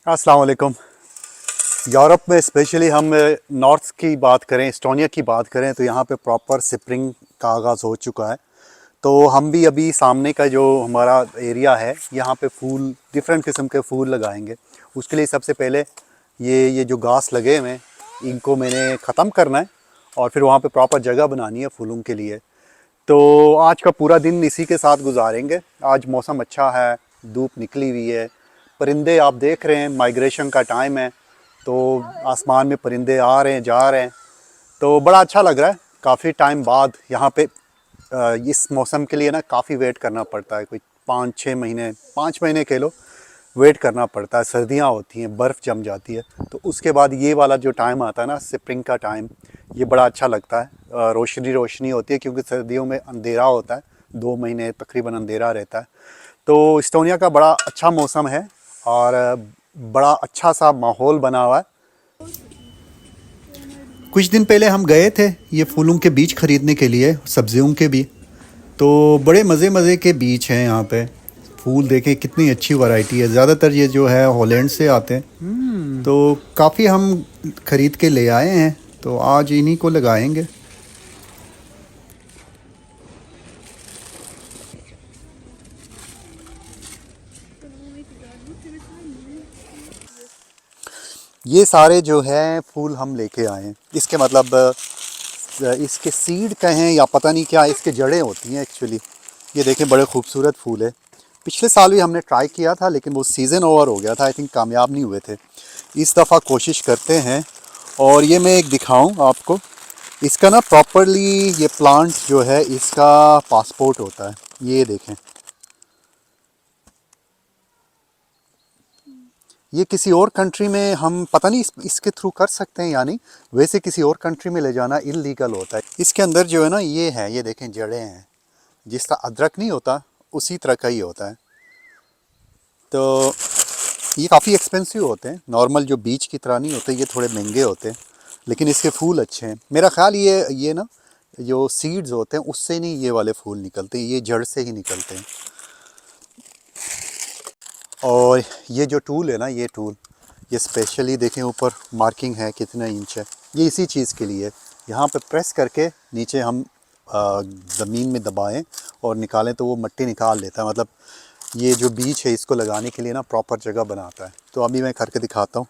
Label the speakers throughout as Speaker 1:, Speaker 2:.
Speaker 1: अस्सलाम वालेकुम। यूरोप में स्पेशली हम नॉर्थ की बात करें, एस्टोनिया की बात करें तो यहाँ पे प्रॉपर स्प्रिंग का आगाज़ हो चुका है। तो हम भी अभी सामने का जो हमारा एरिया है यहाँ पे फूल, डिफरेंट किस्म के फूल लगाएंगे। उसके लिए सबसे पहले ये जो घास लगे हुए हैं इनको मैंने ख़त्म करना है और फिर वहाँ पे प्रॉपर जगह बनानी है फूलों के लिए। तो आज का पूरा दिन इसी के साथ गुजारेंगे। आज मौसम अच्छा है, धूप निकली हुई है, परिंदे आप देख रहे हैं, माइग्रेशन का टाइम है तो आसमान में परिंदे आ रहे हैं जा रहे हैं। तो बड़ा अच्छा लग रहा है। काफ़ी टाइम बाद यहाँ पे इस मौसम के लिए ना काफ़ी वेट करना पड़ता है, कोई 5-6 महीने, 5 महीने कह लो वेट करना पड़ता है। सर्दियाँ होती हैं, बर्फ़ जम जाती है, तो उसके बाद ये वाला जो टाइम आता है ना, स्प्रिंग का टाइम, ये बड़ा अच्छा लगता है। रोशनी रोशनी होती है क्योंकि सर्दियों में अंधेरा होता है, 2 महीने तकरीबन अंधेरा रहता है। तो इस्टोनिया का बड़ा अच्छा मौसम है और बड़ा अच्छा सा माहौल बना हुआ है। कुछ दिन पहले हम गए थे ये फूलों के बीज खरीदने के लिए, सब्जियों के भी। तो बड़े मज़े मज़े के बीज हैं यहाँ पे। फूल देखें कितनी अच्छी वैरायटी है। ज़्यादातर ये जो है हॉलैंड से आते हैं, तो काफ़ी हम ख़रीद के ले आए हैं। तो आज इन्हीं को लगाएंगे। ये सारे जो है फूल हम लेके आए हैं। इसके मतलब इसके सीड कहें या पता नहीं क्या, इसके जड़ें होती हैं एक्चुअली। ये देखें बड़े खूबसूरत फूल है। पिछले साल भी हमने ट्राई किया था लेकिन वो सीज़न ओवर हो गया था, आई थिंक कामयाब नहीं हुए थे। इस दफ़ा कोशिश करते हैं। और ये मैं एक दिखाऊं आपको, इसका ना प्रॉपरली ये प्लांट जो है इसका पासपोर्ट होता है। ये देखें, ये किसी और कंट्री में हम पता नहीं इसके थ्रू कर सकते हैं या नहीं। वैसे किसी और कंट्री में ले जाना इलीगल होता है। इसके अंदर जो है ना ये है, ये देखें जड़ें हैं। जिस तरह अदरक नहीं होता उसी तरह का ही होता है। तो ये काफ़ी एक्सपेंसिव होते हैं, नॉर्मल जो बीज की तरह नहीं होते, ये थोड़े महंगे होते हैं। लेकिन इसके फूल अच्छे हैं। मेरा ख्याल ये ना जो सीड्स होते हैं उससे नहीं ये वाले फूल निकलते, ये जड़ से ही निकलते हैं। और ये जो टूल है ना, ये टूल ये स्पेशली देखें ऊपर मार्किंग है कितना इंच है। ये इसी चीज़ के लिए, यहाँ पे प्रेस करके नीचे हम ज़मीन में दबाएं और निकालें तो वो मिट्टी निकाल लेता है। मतलब ये जो बीज है इसको लगाने के लिए ना प्रॉपर जगह बनाता है। तो अभी मैं करके दिखाता हूँ।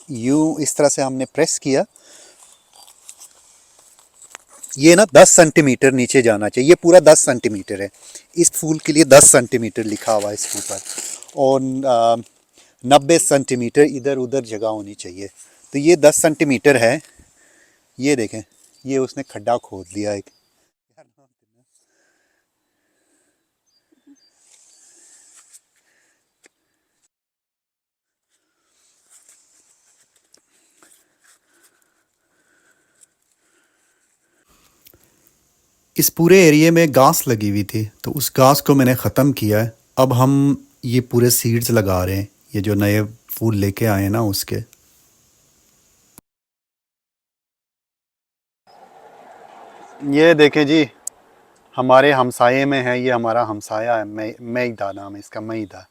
Speaker 1: यूँ इस तरह से हमने प्रेस किया, ये ना 10 सेंटीमीटर नीचे जाना चाहिए। ये पूरा 10 सेंटीमीटर है। इस फूल के लिए 10 सेंटीमीटर लिखा हुआ है इसके ऊपर। और 90 सेंटीमीटर इधर उधर जगह होनी चाहिए। तो ये 10 सेंटीमीटर है। ये देखें, ये उसने खड्डा खोद दिया एक। इस पूरे एरिया में घास लगी हुई थी तो उस घास को मैंने ख़त्म किया है। अब हम ये पूरे सीड्स लगा रहे हैं, ये जो नए फूल लेके आए हैं ना उसके। ये देखें जी, हमारे हमसाये में है, ये हमारा हमसाया है, मैदा नाम है इसका, मैदा।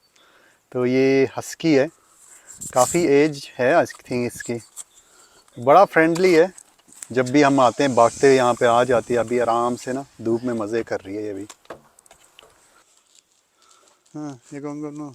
Speaker 1: तो ये हस्की है, काफ़ी एज है आई थिंक इसकी। बड़ा फ्रेंडली है, जब भी हम आते हैं भागते हुए यहाँ पे आ जाती है। अभी आराम से ना धूप में मज़े कर रही है ये भी। हाँ ये नो।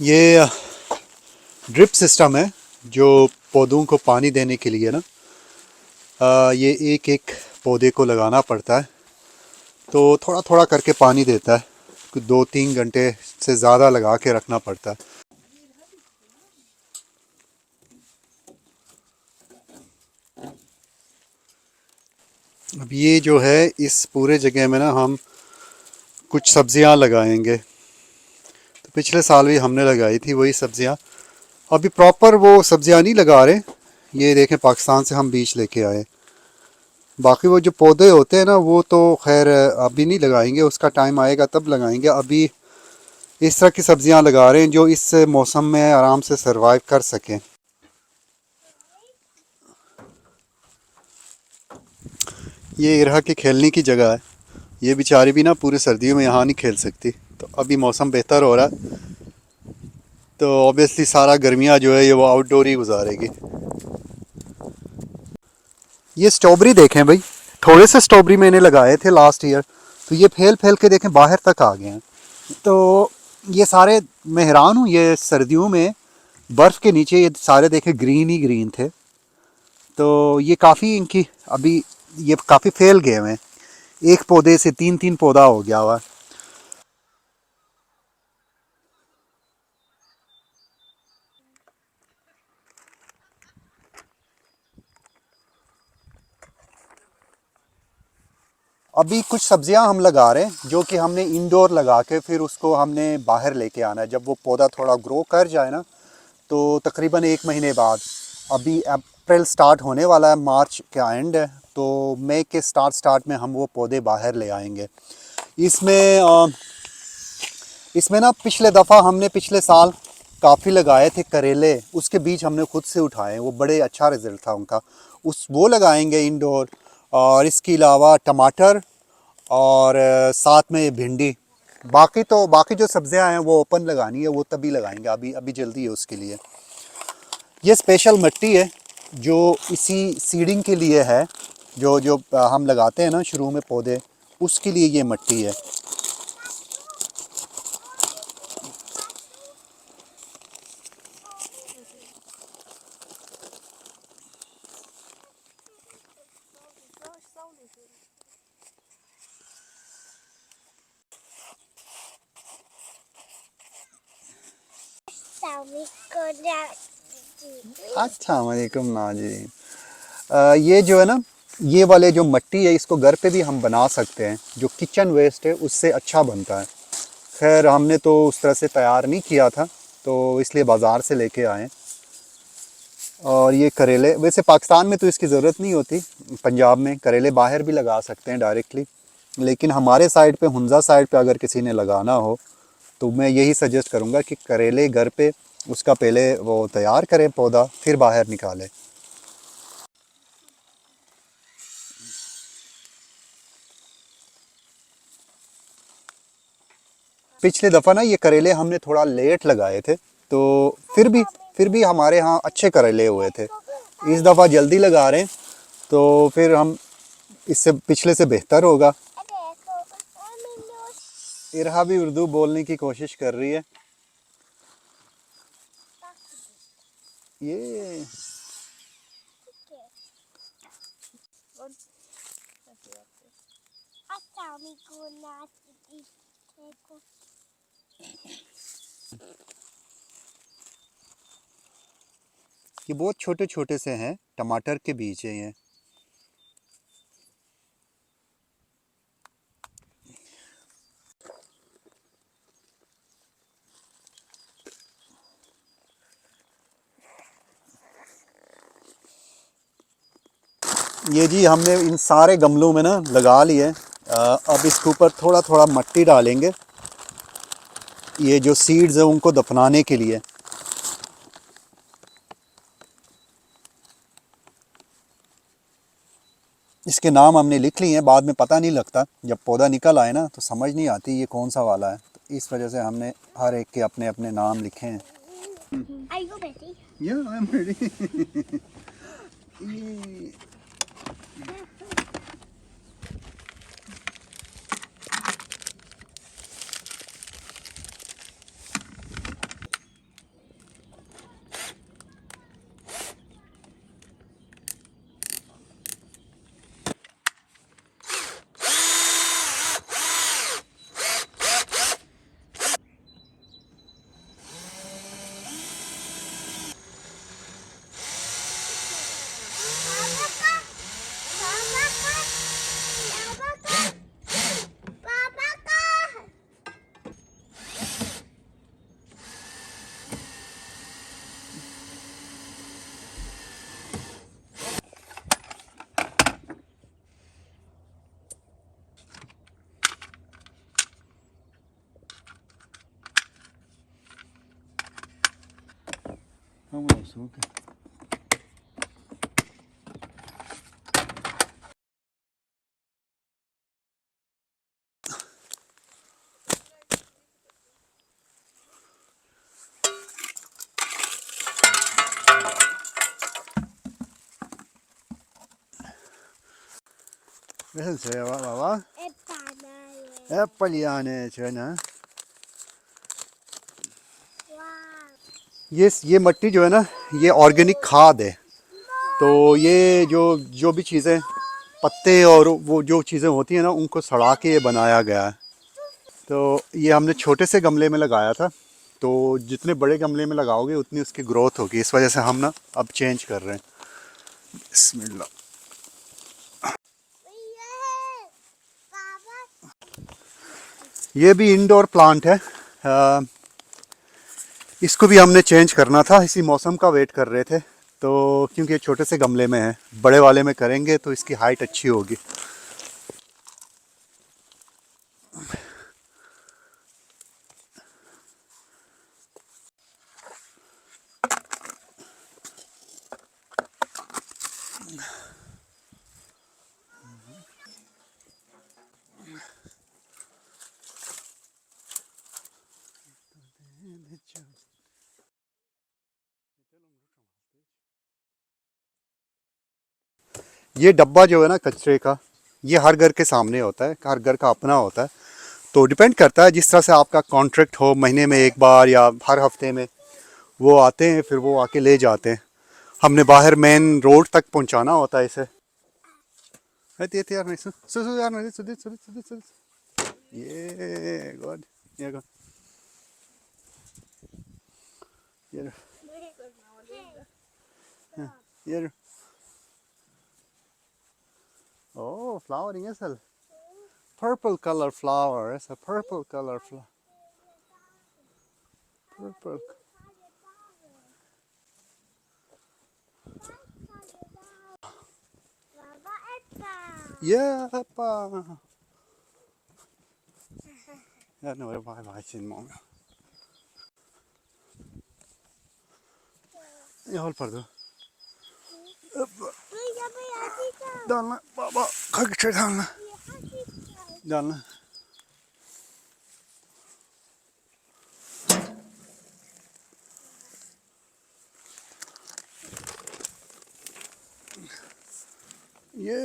Speaker 1: ये ड्रिप सिस्टम है जो पौधों को पानी देने के लिए ना, ये एक एक पौधे को लगाना पड़ता है। तो थोड़ा थोड़ा करके पानी देता है, 2-3 घंटे से ज़्यादा लगा के रखना पड़ता है। अब ये जो है इस पूरे जगह में ना हम कुछ सब्जियां लगाएंगे। तो पिछले साल भी हमने लगाई थी वही सब्जियां। अभी प्रॉपर वो सब्जियां नहीं लगा रहे। ये देखें पाकिस्तान से हम बीज लेके आए, बाकी वो जो पौधे होते हैं ना वो तो खैर अभी नहीं लगाएंगे, उसका टाइम आएगा तब लगाएंगे। अभी इस तरह की सब्जियां लगा रहे हैं जो इस मौसम में आराम से सरवाइव कर सकें। ये इरहा की खेलने की जगह है। ये बेचारी भी ना पूरे सर्दियों में यहाँ नहीं खेल सकती, तो अभी मौसम बेहतर हो रहा है तो ऑब्वियसली सारा गर्मियाँ जो है ये वो आउटडोर ही गुजारेगी। ये स्ट्रॉबेरी देखें भाई, थोड़े से स्ट्रॉबेरी मैंने लगाए थे लास्ट ईयर, तो ये फैल फैल के देखें बाहर तक आ गए हैं। तो ये सारे, मैं हैरान हूँ, ये सर्दियों में बर्फ़ के नीचे ये सारे देखें ग्रीन ही ग्रीन थे। तो ये काफ़ी इनकी अभी ये काफ़ी फैल गए हुए हैं, एक पौधे से तीन तीन पौधा हो गया हुआ। अभी कुछ सब्जियां हम लगा रहे हैं जो कि हमने इंडोर लगा के फिर उसको हमने बाहर लेके आना है। जब वो पौधा थोड़ा ग्रो कर जाए ना, तो तकरीबन एक महीने बाद, अभी अप्रैल स्टार्ट होने वाला है, मार्च का एंड है, तो मई के स्टार्ट में हम वो पौधे बाहर ले आएंगे। इसमें इसमें ना पिछले दफ़ा हमने पिछले साल काफ़ी लगाए थे करेले, उसके बीज हमने खुद से उठाए, वो बड़े अच्छा रिज़ल्ट था उनका, उस वो लगाएंगे इंडोर। और इसके अलावा टमाटर और साथ में भिंडी। बाकी तो बाकी जो सब्जियां हैं वो ओपन लगानी है, वो तभी लगाएंगे, अभी अभी जल्दी है उसके लिए। ये स्पेशल मिट्टी है जो इसी सीडिंग के लिए है, जो जो हम लगाते हैं ना शुरू में पौधे, उसके लिए ये मिट्टी है। अस्सलाम वालेकुम नाजी। ये जो है ना, ये वाले जो मिट्टी है इसको घर पे भी हम बना सकते हैं, जो किचन वेस्ट है उससे अच्छा बनता है। खैर हमने तो उस तरह से तैयार नहीं किया था, तो इसलिए बाज़ार से लेके आए। और ये करेले वैसे पाकिस्तान में तो इसकी ज़रूरत नहीं होती, पंजाब में करेले बाहर भी लगा सकते हैं डायरेक्टली, लेकिन हमारे साइड पे हुंजा साइड पे अगर किसी ने लगाना हो तो मैं यही सजेस्ट करूँगा कि करेले घर पे उसका पहले वो तैयार करें पौधा, फिर बाहर निकालें। पिछले दफ़ा ना ये करेले हमने थोड़ा लेट लगाए थे, तो फिर भी हमारे यहाँ अच्छे करेले हुए थे। इस दफ़ा जल्दी लगा रहे हैं तो फिर हम इससे पिछले से बेहतर होगा। इरहा भी उर्दू बोलने की कोशिश कर रही है। ये ये बहुत छोटे छोटे से हैं, टमाटर के बीज हैं ये। ये जी हमने इन सारे गमलों में ना लगा लिए। अब इसके ऊपर थोड़ा थोड़ा मिट्टी डालेंगे, ये जो सीड्स हैं उनको दफनाने के लिए। इसके नाम हमने लिख लिए हैं, बाद में पता नहीं लगता, जब पौधा निकल आए ना तो समझ नहीं आती ये कौन सा वाला है, तो इस वजह से हमने हर एक के अपने अपने नाम लिखे हैं। Are you ready? Yeah, I'm ready. ये Vamos, okay. Nasıl şey var baba? Apple yani çöne. ये मिट्टी जो है ना ये ऑर्गेनिक खाद है। तो ये जो भी चीज़ें पत्ते और वो जो चीज़ें होती हैं ना उनको सड़ा के ये बनाया गया है। तो ये हमने छोटे से गमले में लगाया था, तो जितने बड़े गमले में लगाओगे उतनी उसकी ग्रोथ होगी। इस वजह से हम ना अब चेंज कर रहे हैं। बिस्मिल्लाह। ये भी इंडोर प्लांट है। इसको भी हमने चेंज करना था, इसी मौसम का वेट कर रहे थे। तो क्योंकि ये छोटे से गमले में है, बड़े वाले में करेंगे तो इसकी हाइट अच्छी होगी। ये डब्बा जो है ना कचरे का, ये हर घर के सामने होता है, हर घर का अपना होता है। तो डिपेंड करता है जिस तरह से आपका कॉन्ट्रैक्ट हो, महीने में एक बार या हर हफ्ते में वो आते हैं, फिर वो आके ले जाते हैं। हमने बाहर मेन रोड तक पहुंचाना होता है इसे। यार नहीं यार नहीं ये गुड ये गुड ये oh, flowering is a purple color flower. It's a purple color flower. Purple. Yeah, Papa. Ja, nu är det bara varsin många. Jag håller på det. डालना बाबा खगचे डालना डालना ये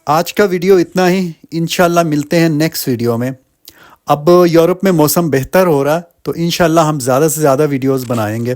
Speaker 1: आज का वीडियो इतना ही। इंशाल्लाह मिलते हैं नेक्स्ट वीडियो में। अब यूरोप में मौसम बेहतर हो रहा है तो इंशाल्लाह हम ज़्यादा से ज़्यादा वीडियोस बनाएंगे।